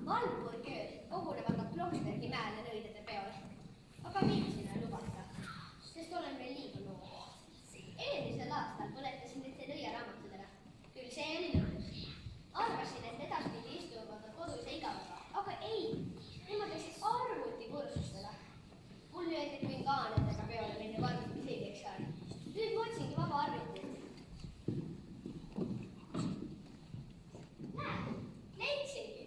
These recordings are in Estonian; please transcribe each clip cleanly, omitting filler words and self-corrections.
Allpool kööd kogunevad nad Bloksbergi mäele nõidade peole. Aga mind sinna lubata, sest olen veel liiga noor. Eelmisel aastal põletasin need nõiaraamatudele. Küll see oli lõpus. Arvasin, et edaspidi istuvad nad kodus ja igavaga, aga ei. Nemad läksid arvutikursustele. Mul öeldi, et võin ka nendega peole minna varsti selgeks saada. Nüüd ma otsingi vaba arvutit. Näe, leidsingi.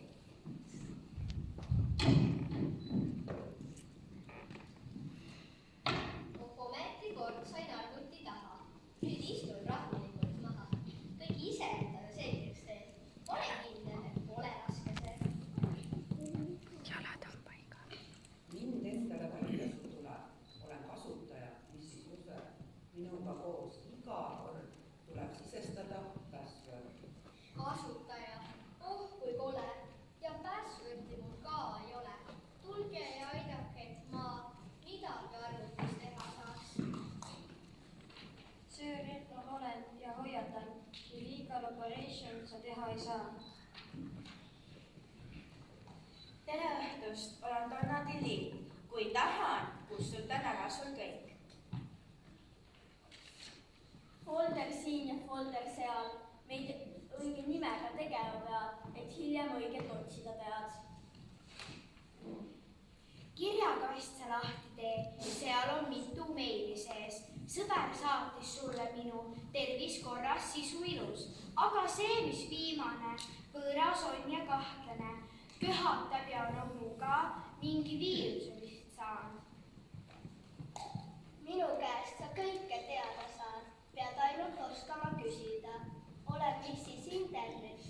Ometi kord sain arvuti taha. Nüüd istun rahulikult maha. Kõik ise endale selgeks teed. Ole kindel, et pole raske see. Jalad on paigal. Mind endale valitasu tuleb. Olen kasutaja, mis siis user. Minuga koos iga kord tuleb sisestada password. Kasutaja. Oh, kui kole. Ja passwordi mul ka ei ole. Tulge ja aidake, et ma midagi arvutis teha saaks. Sööretno olen ja hoiatan, illegal operation sa teha ei saa. Tere õhtust, olen Donna Tilli. Kui tahan, kustutan ära sul kõik. Folder siin ja folder seal. Meid õige nimega tegema peab, et hiljem õiget otsida pead. Kirjakast sa lahti tee, seal on mitu meili sees. Sõber saatis sulle minu tervis korras, sisu ilus. Aga see, mis viimane, võõras on ja kahtlane, köhatab ja on ohuga, mingi viiruse vist saanud. Minu käest sa kõike teada saad, pead ainult oskama küsida. Oled mis siis internet